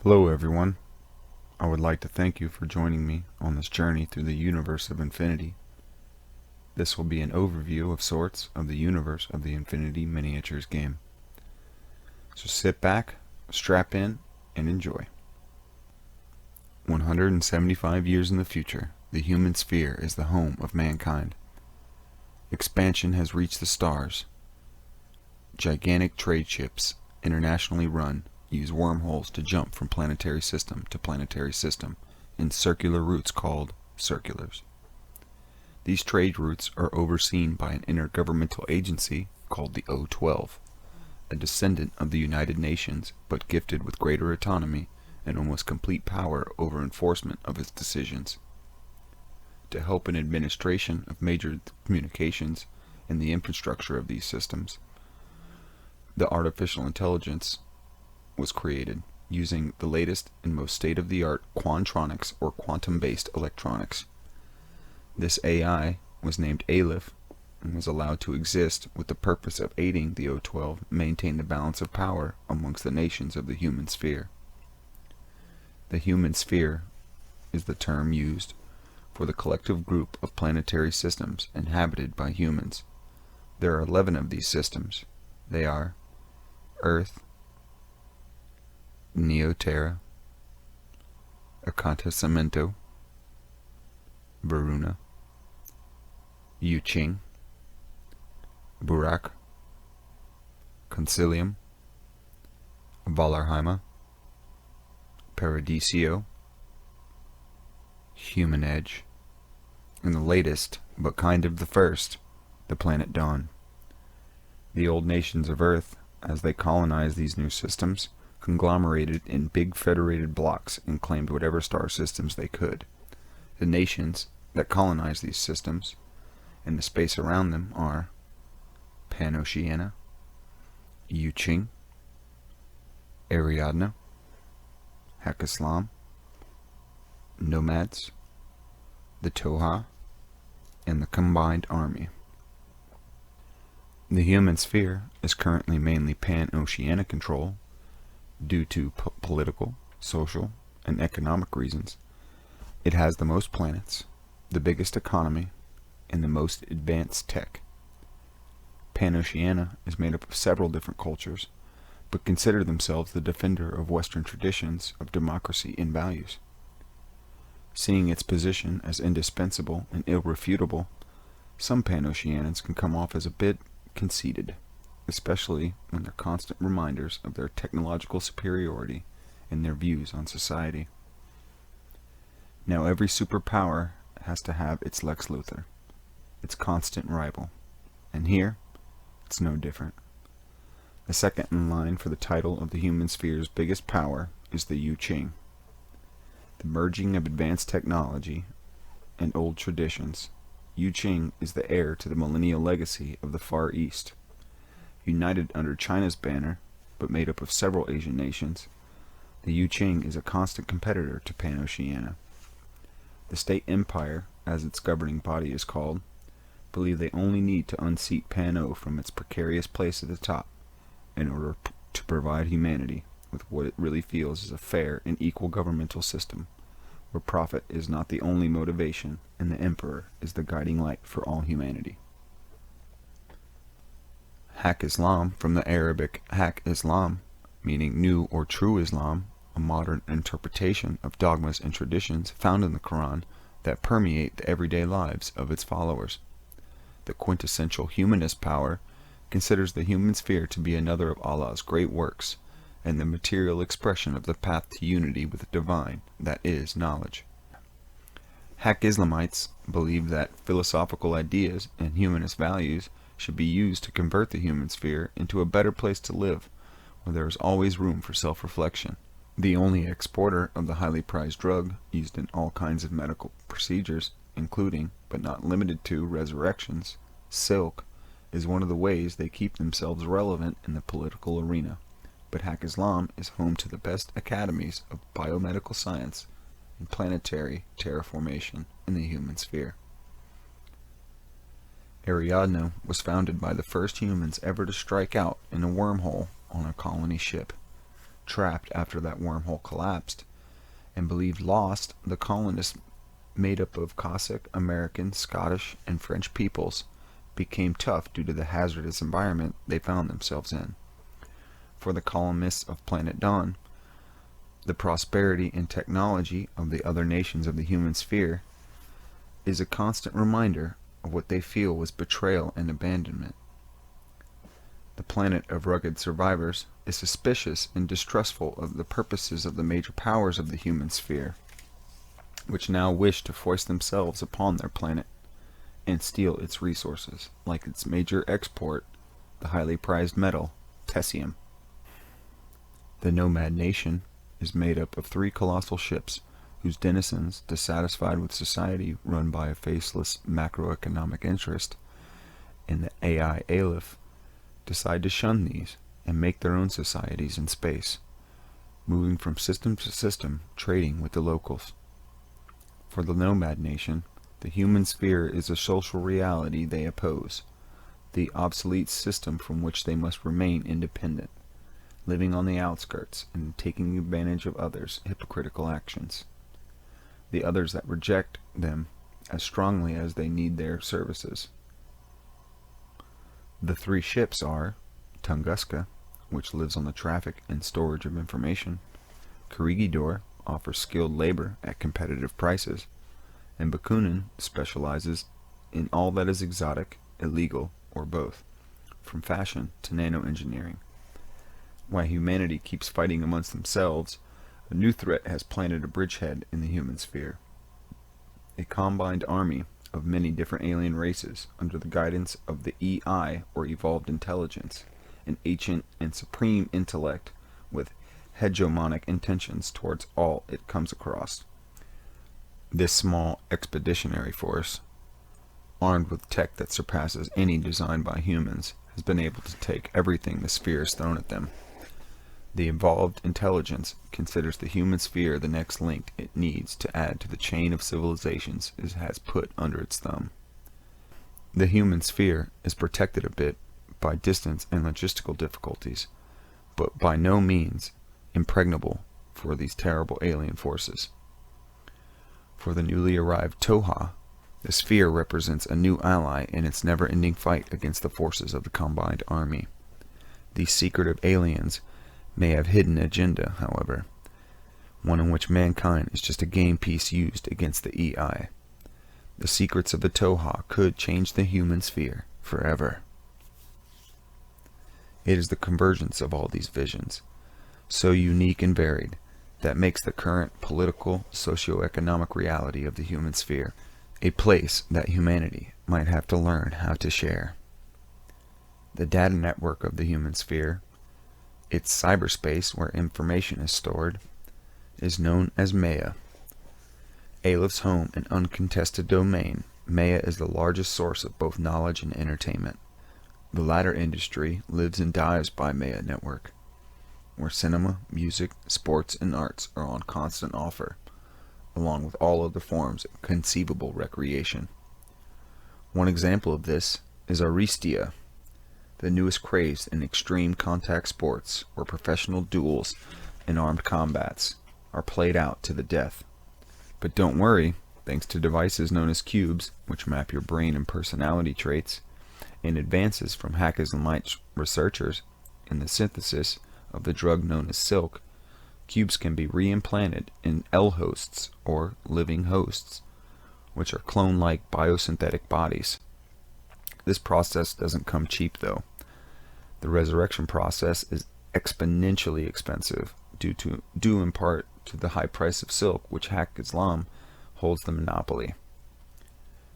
Hello everyone. I would like to thank you for joining me on this journey through the universe of infinity. This will be an overview of sorts of the universe of the Infinity Miniatures game. So sit back, strap in, and enjoy. 175 years in the future, the human sphere is the home of mankind. Expansion has reached the stars. Gigantic trade ships, internationally run, use wormholes to jump from planetary system to planetary system in circular routes called circulars. These trade routes are overseen by an intergovernmental agency called the O-12, a descendant of the United Nations but gifted with greater autonomy and almost complete power over enforcement of its decisions. To help in administration of major communications and the infrastructure of these systems, the artificial intelligence was created using the latest and most state-of-the-art quantronics or quantum-based electronics. This AI was named Aleph and was allowed to exist with the purpose of aiding the O-12 maintain the balance of power amongst the nations of the human sphere. The human sphere is the term used for the collective group of planetary systems inhabited by humans. There are 11 of these systems. They are Earth, Neoterra, Acontecimento, Varuna, Ching, Burak, Concilium, Vallarheima, Paradiso, Human Edge, and the latest, but kind of the first, the planet Dawn. The old nations of Earth, as they colonized these new systems, conglomerated in big federated blocks and claimed whatever star systems they could. The nations that colonized these systems and the space around them are Pan-Oceania, Ching, Ariadna, Islam, Nomads, the Toha, and the Combined Army. The human sphere is currently mainly pan-oceanic control due to political, social, and economic reasons. It has the most planets, the biggest economy, and the most advanced tech. Pan-Oceania is made up of several different cultures, but consider themselves the defender of Western traditions of democracy and values. Seeing its position as indispensable and irrefutable, some Pan-Oceanians can come off as a bit conceited, especially when they're constant reminders of their technological superiority and their views on society. Now every superpower has to have its Lex Luthor, its constant rival, and here it's no different. The second in line for the title of the human sphere's biggest power is the Ching. The merging of advanced technology and old traditions, Ching is the heir to the millennial legacy of the Far East. United under China's banner, but made up of several Asian nations, the Ching is a constant competitor to Pan-Oceania. The State Empire, as its governing body is called, believe they only need to unseat Pan-O from its precarious place at the top in order to provide humanity with what it really feels is a fair and equal governmental system, where profit is not the only motivation and the emperor is the guiding light for all humanity. Islam, from the Arabic Hak Islam, meaning new or true Islam, a modern interpretation of dogmas and traditions found in the Quran that permeate the everyday lives of its followers. The quintessential humanist power considers the human sphere to be another of Allah's great works, and the material expression of the path to unity with the divine, that is, knowledge. Hak Islamites believe that philosophical ideas and humanist values should be used to convert the human sphere into a better place to live, where there is always room for self-reflection. The only exporter of the highly prized drug used in all kinds of medical procedures, including, but not limited to, resurrections, silk, is one of the ways they keep themselves relevant in the political arena. But Hak Islam is home to the best academies of biomedical science and planetary terraformation in the human sphere. Ariadna was founded by the first humans ever to strike out in a wormhole on a colony ship. trapped after that wormhole collapsed, and believed lost, the colonists, made up of Cossack, American, Scottish, and French peoples, became tough due to the hazardous environment they found themselves in. For the colonists of Planet Dawn, the prosperity and technology of the other nations of the human sphere is a constant reminder of what they feel was betrayal and abandonment. The planet of rugged survivors is suspicious and distrustful of the purposes of the major powers of the human sphere, which now wish to foist themselves upon their planet and steal its resources, like its major export, the highly prized metal, tessium. The Nomad Nation is made up of 3 colossal ships whose denizens, dissatisfied with society run by a faceless macroeconomic interest in the AI Aleph, decide to shun these and make their own societies in space, moving from system to system, trading with the locals. For the Nomad Nation, the human sphere is a social reality they oppose, the obsolete system from which they must remain independent, living on the outskirts and taking advantage of others' hypocritical actions. The others that reject them as strongly as they need their services. The 3 ships are Tunguska, which lives on the traffic and storage of information. Corregidor offers skilled labor at competitive prices, and Bakunin specializes in all that is exotic, illegal, or both, from fashion to nanoengineering. While humanity keeps fighting amongst themselves, a new threat has planted a bridgehead in the human sphere. A combined army of many different alien races under the guidance of the EI, or Evolved Intelligence, an ancient and supreme intellect with hegemonic intentions towards all it comes across. This small expeditionary force, armed with tech that surpasses any designed by humans, has been able to take everything the sphere has thrown at them. The Evolved Intelligence considers the human sphere the next link it needs to add to the chain of civilizations it has put under its thumb. The human sphere is protected a bit by distance and logistical difficulties, but by no means impregnable for these terrible alien forces. For the newly arrived Toha, the sphere represents a new ally in its never-ending fight against the forces of the combined army. These secretive aliens may have hidden agenda, however, one in which mankind is just a game piece used against the EI. The secrets of the Toha could change the human sphere forever. It is the convergence of all these visions, so unique and varied, that makes the current political, socio-economic reality of the human sphere a place that humanity might have to learn how to share. The data network of the human sphere, its cyberspace where information is stored, is known as Maya. Aleph's home and uncontested domain, Maya is the largest source of both knowledge and entertainment. The latter industry lives and dies by Maya network, where cinema, music, sports, and arts are on constant offer, along with all other forms of conceivable recreation. One example of this is Aristia, the newest craze in extreme contact sports where professional duels and armed combats are played out to the death. But don't worry, thanks to devices known as cubes, which map your brain and personality traits, and advances from hackers and light researchers in the synthesis of the drug known as silk, cubes can be reimplanted in L-hosts, or living hosts, which are clone-like biosynthetic bodies. This process doesn't come cheap, though. The resurrection process is exponentially expensive, due in part to the high price of silk, which Hack Islam holds the monopoly.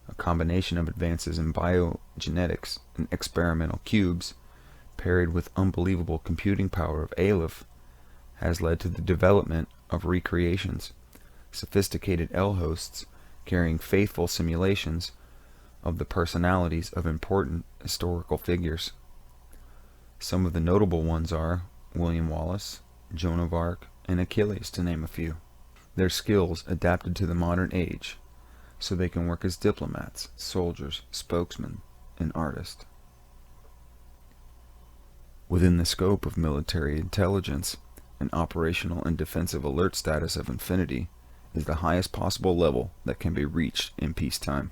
A combination of advances in biogenetics and experimental cubes, paired with unbelievable computing power of Aleph, has led to the development of recreations, sophisticated L-hosts carrying faithful simulations of the personalities of important historical figures. Some of the notable ones are William Wallace, Joan of Arc, and Achilles, to name a few. Their skills adapted to the modern age, so they can work as diplomats, soldiers, spokesmen, and artists. Within the scope of military intelligence, an operational and defensive alert status of infinity is the highest possible level that can be reached in peacetime.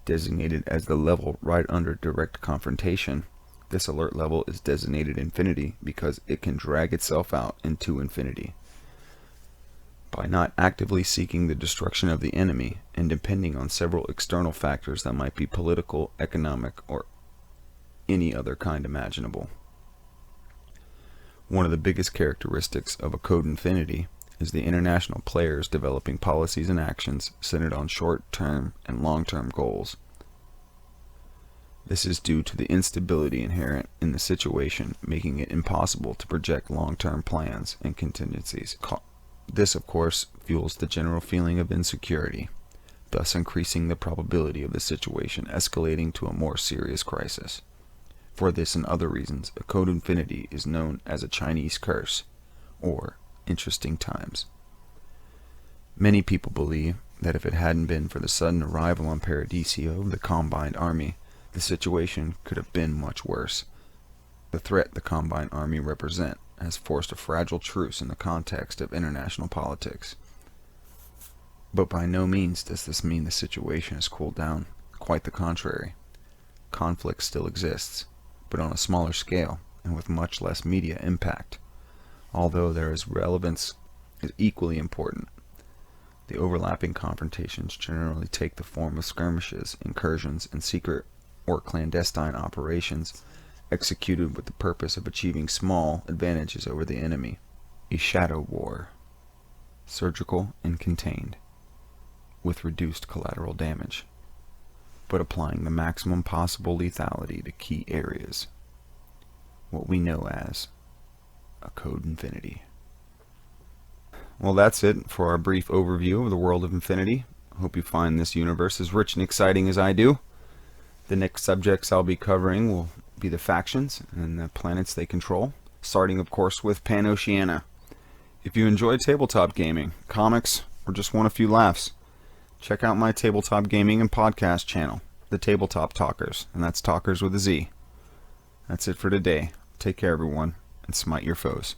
Designated as the level right under direct confrontation, this alert level is designated infinity because it can drag itself out into infinity. By not actively seeking the destruction of the enemy and depending on several external factors that might be political, economic, or any other kind imaginable. One of the biggest characteristics of a code infinity is the international players developing policies and actions centered on short-term and long-term goals. This is due to the instability inherent in the situation, making it impossible to project long-term plans and contingencies. This, of course, fuels the general feeling of insecurity, thus increasing the probability of the situation escalating to a more serious crisis. For this and other reasons, a code infinity is known as a Chinese curse, or interesting times. Many people believe that if it hadn't been for the sudden arrival on Paradiso of the Combined Army, the situation could have been much worse. The threat the Combined Army represent has forced a fragile truce in the context of international politics. But by no means does this mean the situation has cooled down. Quite the contrary. Conflict still exists, but on a smaller scale and with much less media impact. Although their relevance is equally important, the overlapping confrontations generally take the form of skirmishes, incursions, and secret or clandestine operations executed with the purpose of achieving small advantages over the enemy. A shadow war, surgical and contained, with reduced collateral damage, but applying the maximum possible lethality to key areas. What we know as a code infinity. Well, that's it for our brief overview of the world of infinity. I hope you find this universe as rich and exciting as I do. The next subjects I'll be covering will be the factions and the planets they control, starting of course with Pan-Oceania. If you enjoy tabletop gaming, comics, or just want a few laughs, check out my tabletop gaming and podcast channel, The Tabletop Talkers, and that's Talkers with a Z. That's it for today. Take care, everyone, and smite your foes.